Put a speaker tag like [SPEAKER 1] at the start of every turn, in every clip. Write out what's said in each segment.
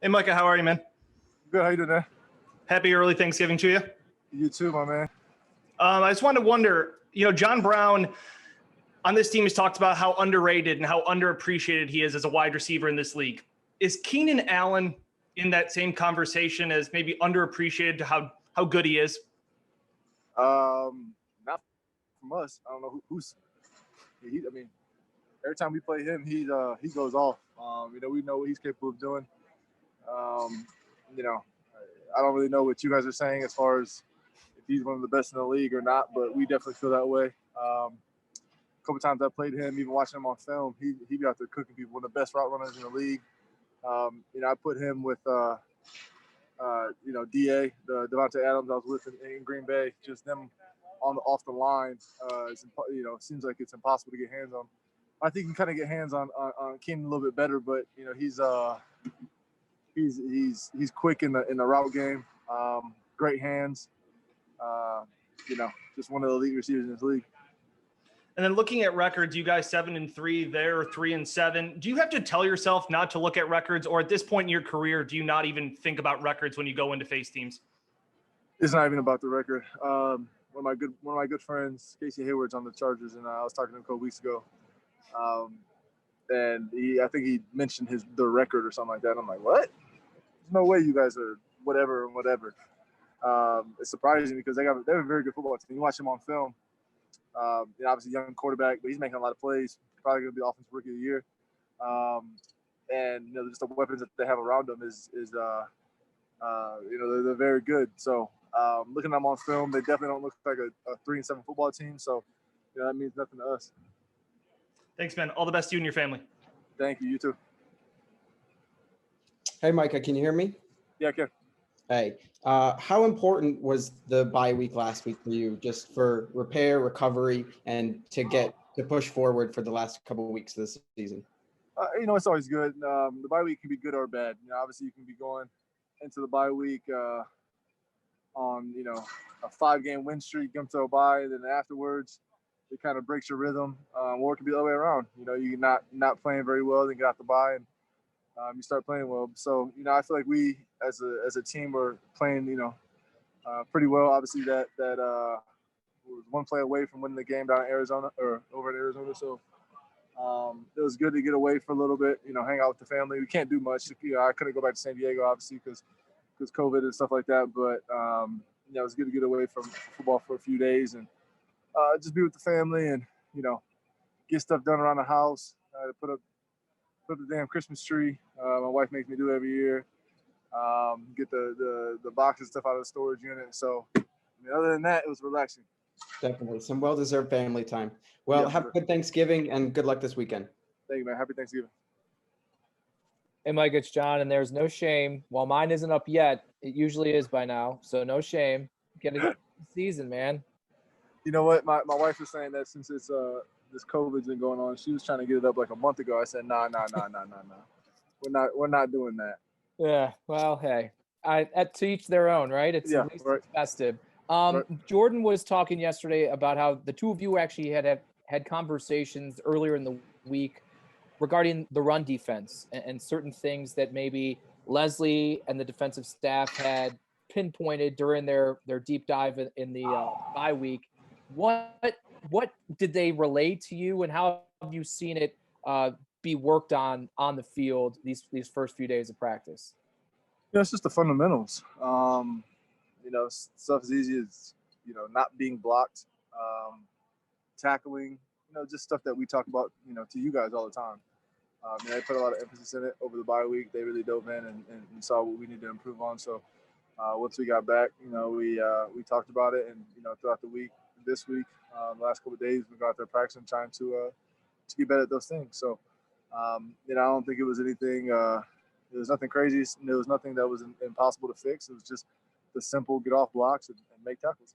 [SPEAKER 1] Hey, Micah, how are you, man?
[SPEAKER 2] Good. How you doing there?
[SPEAKER 1] Happy early Thanksgiving to you.
[SPEAKER 2] You too, my man.
[SPEAKER 1] I just wanted to wonder, John Brown on this team has talked about how underrated and how underappreciated he is as a wide receiver in this league. Is Keenan Allen in that same conversation as maybe underappreciated to how good he is?
[SPEAKER 2] Not from us. I don't know who's. I mean, every time we play him, he goes off. We know what he's capable of doing. I don't really know what you guys are saying as far as if he's one of the best in the league or not, but we definitely feel that way. A couple times I played him, even watching him on film, he be out there cooking people, one of the best route runners in the league. I put him with DA, the Devontae Adams I was with in Green Bay, just them off the line. Seems like it's impossible to get hands on. I think you can kind of get hands on Keenan a little bit better, but he's quick in the route game. Great hands. Just one of the elite receivers in this league.
[SPEAKER 1] And then looking at records, you guys 7-3, they're 3-7. Do you have to tell yourself not to look at records, or at this point in your career, do you not even think about records when you go into face teams?
[SPEAKER 2] It's not even about the record. One of my good friends, Casey Hayward's on the Chargers, and I was talking to him a couple weeks ago. And I think he mentioned the record or something like that. I'm like, what? There's no way you guys are whatever. It's surprising because they're a very good football team. You watch him on film. Obviously young quarterback, but he's making a lot of plays. Probably going to be offensive rookie of the year. Just the weapons that they have around them is they're very good. So looking at them on film, they definitely don't look like a 3-7 football team. So that means nothing to us.
[SPEAKER 1] Thanks, man. All the best to you and your family.
[SPEAKER 2] Thank you. You too.
[SPEAKER 3] Hey, Micah, can you hear me?
[SPEAKER 2] Yeah, I can.
[SPEAKER 3] Hey, how important was the bye week last week for you, just for repair, recovery, and to push forward for the last couple of weeks of the season?
[SPEAKER 2] It's always good. The bye week can be good or bad. Obviously you can be going into the bye week on a 5-game win streak, come to a bye, and then afterwards it kind of breaks your rhythm. Or it can be the other way around. You're not playing very well, then get out the bye and you start playing well. So I feel like we as a team were playing pretty well. Obviously that was one play away from winning the game down in Arizona or over in Arizona. So it was good to get away for a little bit. Hang out with the family. We can't do much. I couldn't go back to San Diego obviously because COVID and stuff like that. But it was good to get away from football for a few days and just be with the family and get stuff done around the house. Put up the damn Christmas tree. My wife makes me do it every year. Get the boxes stuff out of the storage unit. So, other than that, it was relaxing.
[SPEAKER 3] Definitely some well-deserved family time. Well, have a good Thanksgiving and good luck this weekend.
[SPEAKER 2] Thank you, man. Happy Thanksgiving.
[SPEAKER 4] Hey, Mike, it's John, and there's no shame. While mine isn't up yet, it usually is by now. So no shame. Get a good season, man.
[SPEAKER 2] You know what? My wife was saying that since it's this COVID's been going on, she was trying to get it up like a month ago. I said, nah. We're not doing that.
[SPEAKER 4] Yeah. Well, hey, to each their own, right? It's at least it's festive.
[SPEAKER 2] Right.
[SPEAKER 4] Jordan was talking yesterday about how the two of you actually had conversations earlier in the week regarding the run defense and certain things that maybe Leslie and the defensive staff had pinpointed during their deep dive in the bye week. What did they relay to you, and how have you seen it be worked on the field these first few days of practice?
[SPEAKER 2] It's just the fundamentals. Stuff as easy as not being blocked, tackling. Just stuff that we talk about to you guys all the time. They put a lot of emphasis in it over the bye week. They really dove in and saw what we need to improve on. So once we got back, we talked about it, and throughout the week, this week, the last couple of days, we got out there practicing, trying to get better at those things. So I don't think it was anything. There was nothing crazy. There was nothing that was impossible to fix. It was just the simple get off blocks and make tackles.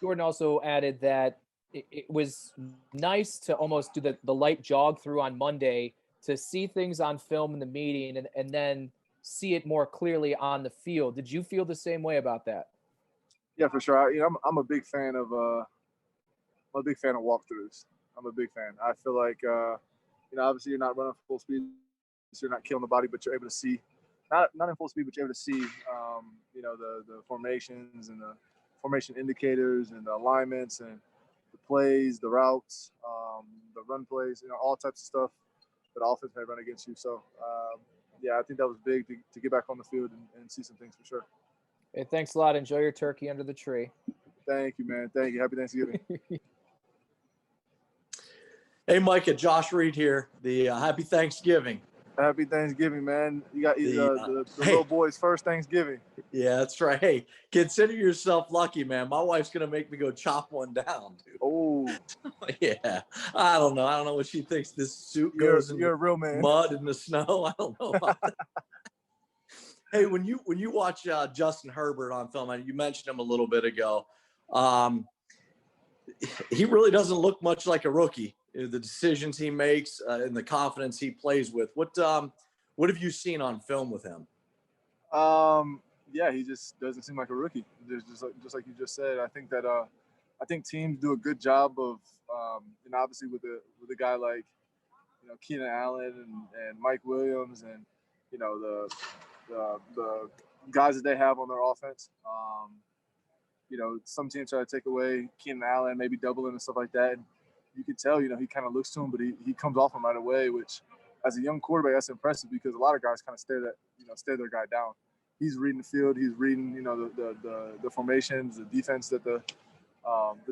[SPEAKER 4] Jordan also added that it was nice to almost do the light jog through on Monday to see things on film in the meeting and then see it more clearly on the field. Did you feel the same way about that?
[SPEAKER 2] Yeah, for sure. I'm a big fan of walkthroughs. I'm a big fan. I feel like obviously you're not running full speed, so you're not killing the body, but you're able to see not in full speed, but you're able to see, the formations and the formation indicators and the alignments and the plays, the routes, the run plays, all types of stuff that offense may run against you. So, I think that was big to get back on the field and see some things for sure.
[SPEAKER 4] Hey, thanks a lot. Enjoy your turkey under the tree.
[SPEAKER 2] Thank you, man. Thank you. Happy Thanksgiving.
[SPEAKER 5] Hey, Micah, Josh Reed here. The happy Thanksgiving.
[SPEAKER 2] Happy Thanksgiving, man. You got the
[SPEAKER 5] hey.
[SPEAKER 2] little boy's first Thanksgiving.
[SPEAKER 5] Yeah, that's right. Hey, consider yourself lucky, man. My wife's going to make me go chop one down, dude.
[SPEAKER 2] Oh.
[SPEAKER 5] Yeah. I don't know. I don't know what she thinks this suit goes in
[SPEAKER 2] you're a real man.
[SPEAKER 5] mud and the snow. I don't know about that. Hey, when you watch Justin Herbert on film, and you mentioned him a little bit ago, he really doesn't look much like a rookie. The decisions he makes and the confidence he plays with. What have you seen on film with him?
[SPEAKER 2] He just doesn't seem like a rookie. Just like you just said. I think that I think teams do a good job of obviously with a guy like Keenan Allen and Mike Williams and the guys that they have on their offense. Some teams try to take away Keenan Allen, maybe doubling and stuff like that. And you can tell, he kind of looks to him, but he comes off him right away, which as a young quarterback, that's impressive because a lot of guys kind of stare their guy down. He's reading the field. He's reading, the formations, the defense that the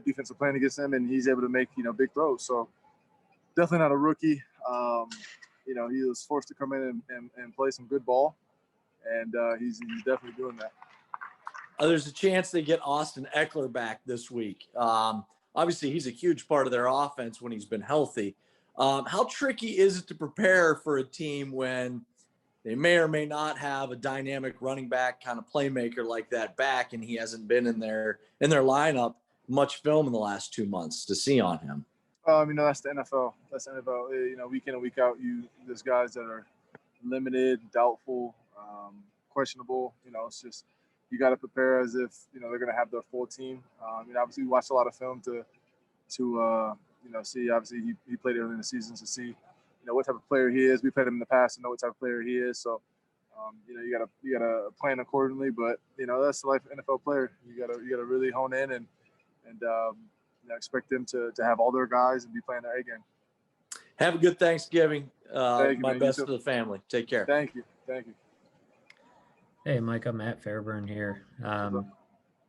[SPEAKER 2] defense are playing against him, and he's able to make, big throws. So definitely not a rookie. He was forced to come in and play some good ball, and he's definitely doing that.
[SPEAKER 5] There's a chance they get Austin Eckler back this week. Obviously, he's a huge part of their offense when he's been healthy. How tricky is it to prepare for a team when they may or may not have a dynamic running back kind of playmaker like that back, and he hasn't been in their lineup much film in the last 2 months to see on him?
[SPEAKER 2] That's the NFL. That's the NFL. Week in and week out, there's guys that are limited, doubtful, questionable. It's just you got to prepare as if they're going to have their full team. Obviously, we watched a lot of film to see. Obviously, he played early in the season to see what type of player he is. We played him in the past to know what type of player he is. So, you gotta plan accordingly. But that's the life of an NFL player. You gotta really hone in and expect them to have all their guys and be playing their A game.
[SPEAKER 5] Have a good Thanksgiving.
[SPEAKER 2] Thank you,
[SPEAKER 5] my
[SPEAKER 2] man.
[SPEAKER 5] best to the family. Take care.
[SPEAKER 2] Thank you.
[SPEAKER 6] Hey, Micah, Matt Fairburn here.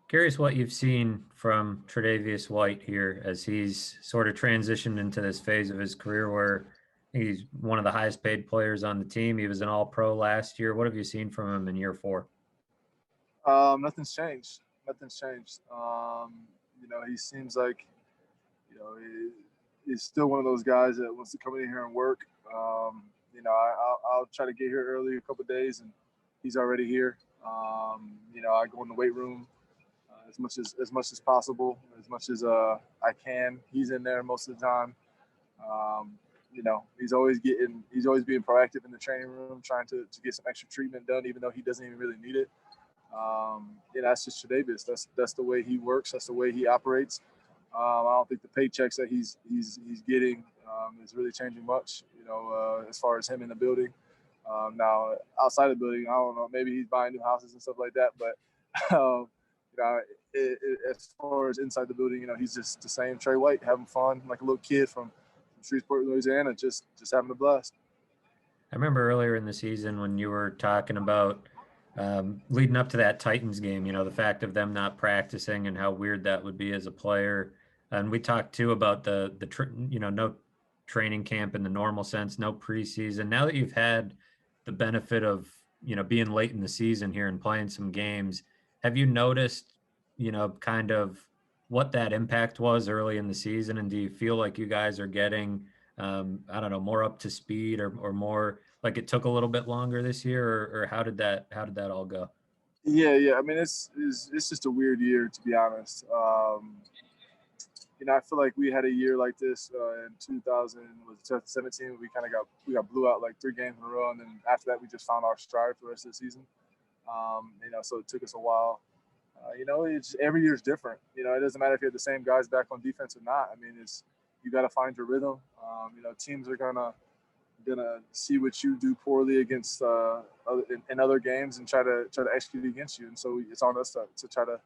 [SPEAKER 6] Curious what you've seen from Tre'Davious White here as he's sort of transitioned into this phase of his career where he's one of the highest paid players on the team. He was an All-Pro last year. What have you seen from him in year 4?
[SPEAKER 2] Nothing's changed. He seems like, he's still one of those guys that wants to come in here and work. I'll try to get here early a couple of days, and he's already here. I go in the weight room as much as possible, as much as I can. He's in there most of the time. He's always being proactive in the training room, trying to get some extra treatment done, even though he doesn't even really need it. That's just Tre'Davious. That's the way he works. That's the way he operates. I don't think the paychecks that he's getting is really changing much. As far as him in the building. Now outside the building, I don't know. Maybe he's buying new houses and stuff like that. But as far as inside the building, he's just the same Trey White, having fun like a little kid from Shreveport, Louisiana, just having a blast.
[SPEAKER 6] I remember earlier in the season when you were talking about leading up to that Titans game, the fact of them not practicing and how weird that would be as a player. And we talked too about the no training camp in the normal sense, no preseason. Now that you've had the benefit of, being late in the season here and playing some games, have you noticed, kind of what that impact was early in the season? And do you feel like you guys are getting, more up to speed or more like it took a little bit longer this year, or how did that all go?
[SPEAKER 2] Yeah. It's just a weird year, to be honest. I feel like we had a year like this in 2017. We got blew out like 3 games in a row, and then after that, we just found our stride for the rest of the season. So it took us a while. It's every year is different. It doesn't matter if you have the same guys back on defense or not. You got to find your rhythm. Teams are gonna gonna see what you do poorly against in other games and try to execute against you. And so it's on us to try to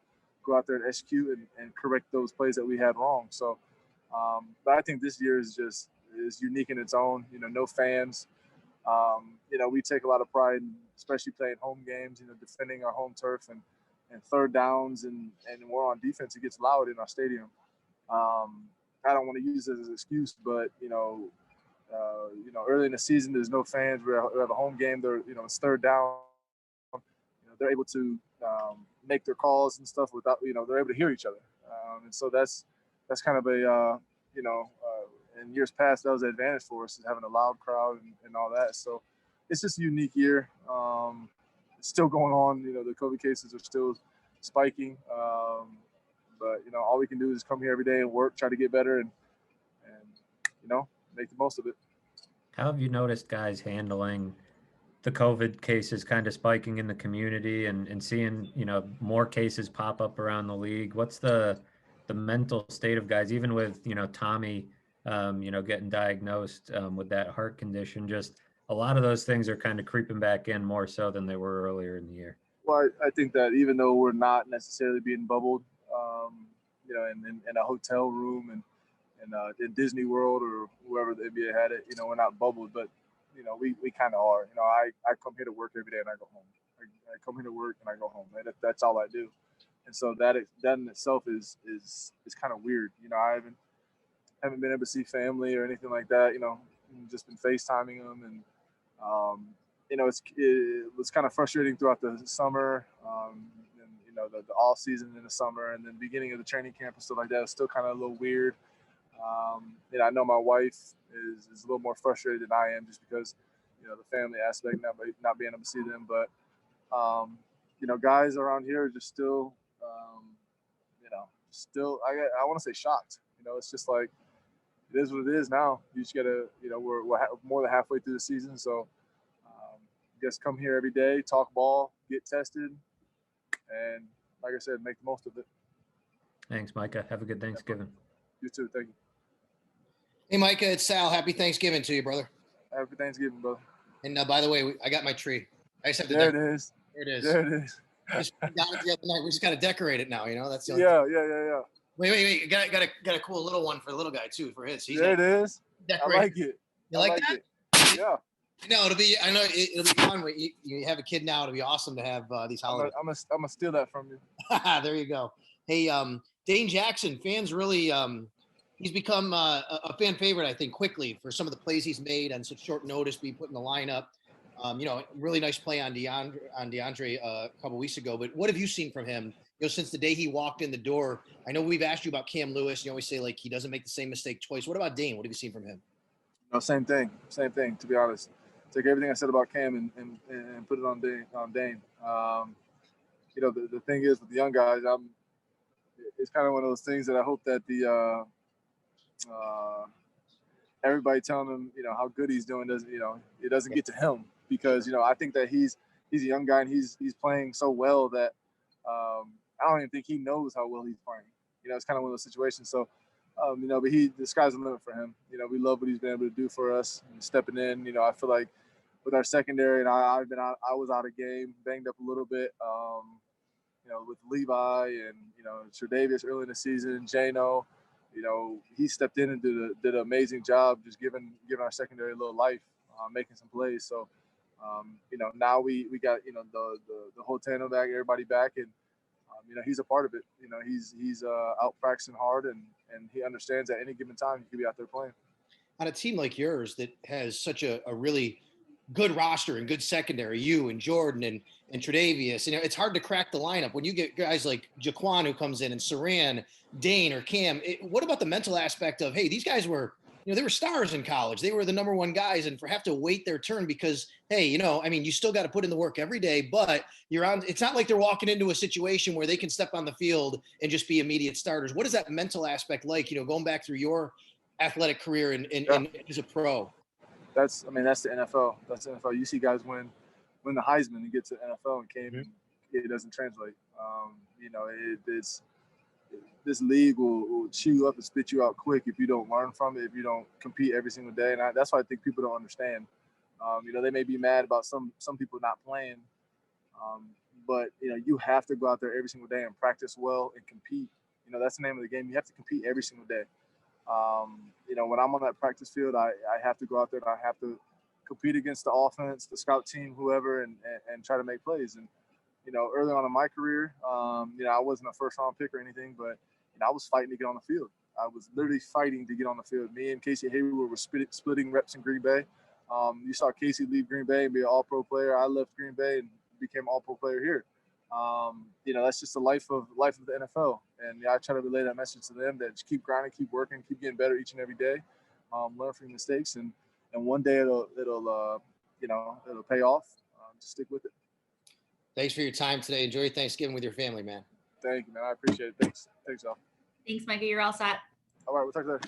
[SPEAKER 2] go out there and execute and correct those plays that we had wrong. So, but I think this year is unique in its own. No fans. We take a lot of pride in especially playing home games. Defending our home turf and third downs and we're on defense. It gets loud in our stadium. I don't want to use it as an excuse, but early in the season, there's no fans. We have a home game. It's third down. They're able to make their calls and stuff without, they're able to hear each other. And so that's kind of in years past, that was an advantage for us, is having a loud crowd and all that. So it's just a unique year. It's still going on. The COVID cases are still spiking. But all we can do is come here every day and work, try to get better, and make the most of it.
[SPEAKER 6] How have you noticed guys handling the COVID cases kind of spiking in the community and seeing, more cases pop up around the league? What's the mental state of guys, even with, Tommy, getting diagnosed with that heart condition? Just a lot of those things are kind of creeping back in more so than they were earlier in the year.
[SPEAKER 2] Well, I think that even though we're not necessarily being bubbled, in a hotel room and in Disney World or whoever the NBA had it, we're not bubbled, but we kind of are. I come here to work every day and I go home. I come here to work and I go home. That's all I do, and so that in itself is kind of weird. I haven't been able to see family or anything like that. Just been FaceTiming them, and it was kind of frustrating throughout the summer. The off season in the summer and then beginning of the training camp and stuff like that was still kind of a little weird. I know my wife is a little more frustrated than I am just because, the family aspect, not being able to see them. But, guys around here are just still, I want to say shocked. It's just like, it is what it is now. You just got to, we're more than halfway through the season. So, just come here every day, talk ball, get tested, and like I said, make the most of it.
[SPEAKER 6] Thanks, Micah. Have a good Thanksgiving.
[SPEAKER 2] You too. Thank you.
[SPEAKER 7] Hey, Micah, it's Sal. Happy Thanksgiving to you, brother.
[SPEAKER 2] Happy Thanksgiving, brother.
[SPEAKER 7] And by the way, I got my tree. I just have to
[SPEAKER 2] There it is.
[SPEAKER 7] There it is.
[SPEAKER 2] There it is.
[SPEAKER 7] Just got it the other night. We just got to decorate it now. That's the only
[SPEAKER 2] Yeah.
[SPEAKER 7] Wait. Got a cool little one for the little guy too, for his.
[SPEAKER 2] There it is.
[SPEAKER 7] Decorate.
[SPEAKER 2] I like it.
[SPEAKER 7] You like that?
[SPEAKER 2] It. Yeah.
[SPEAKER 7] No, it'll be fun. You have a kid now. It'll be awesome to have these holidays.
[SPEAKER 2] I'm gonna steal that from you.
[SPEAKER 7] There you go. Hey, Dane Jackson, fans really, he's become a fan favorite, I think, quickly for some of the plays he's made on such short notice, being put in the lineup. Really nice play on DeAndre a couple weeks ago. But what have you seen from him? Since the day he walked in the door. I know we've asked you about Cam Lewis. You always say like he doesn't make the same mistake twice. What about Dane? What have you seen from him?
[SPEAKER 2] No, same thing. To be honest. Take everything I said about Cam and put it on Dane. The thing is with the young guys, it's kind of one of those things that I hope that everybody telling him, how good he's doing doesn't, it doesn't get to him because, I think that he's a young guy and he's playing so well that I don't even think he knows how well he's playing. It's kind of one of those situations. So, but the sky's the limit for him. We love what he's been able to do for us and stepping in. I feel like with our secondary, and I was out of game, banged up a little bit. With Levi and Tre'Davious early in the season, Jano, he stepped in and did an amazing job, just giving our secondary a little life, making some plays. So, now we got the whole tandem back, everybody back, and he's a part of it. He's out practicing hard, and he understands at any given time he could be out there playing.
[SPEAKER 7] On a team like yours that has such a really good roster and good secondary, you and Jordan and Tre'Davious, it's hard to crack the lineup when you get guys like Jaquan who comes in and Saran, Dane or Cam. What about the mental aspect of, hey, these guys were, they were stars in college. They were the number one guys and have to wait their turn because, hey, you still got to put in the work every day, but it's not like they're walking into a situation where they can step on the field and just be immediate starters. What is that mental aspect like, going back through your athletic career and as a pro?
[SPEAKER 2] That's the NFL. That's the NFL. You see guys win the Heisman and get to the NFL and it doesn't translate. this league will chew you up and spit you out quick if you don't learn from it, if you don't compete every single day. And that's why I think people don't understand. They may be mad about some people not playing, but you have to go out there every single day and practice well and compete. That's the name of the game. You have to compete every single day. When I'm on that practice field, I have to go out there and I have to compete against the offense, the scout team, whoever, and try to make plays. And early on in my career, I wasn't a first-round pick or anything, but I was fighting to get on the field. I was literally fighting to get on the field. Me and Casey Hayward were splitting reps in Green Bay. You saw Casey leave Green Bay and be an all-pro player. I left Green Bay and became an all-pro player here. That's just the life of the NFL. And I try to relay that message to them that just keep grinding, keep working, keep getting better each and every day. Learn from your mistakes, and one day it'll pay off. Just stick with it.
[SPEAKER 7] Thanks for your time today. Enjoy Thanksgiving with your family, man.
[SPEAKER 2] Thank you, man. I appreciate it. Thanks, y'all.
[SPEAKER 8] Thanks, Micah. You're all set.
[SPEAKER 2] All right, we'll talk later.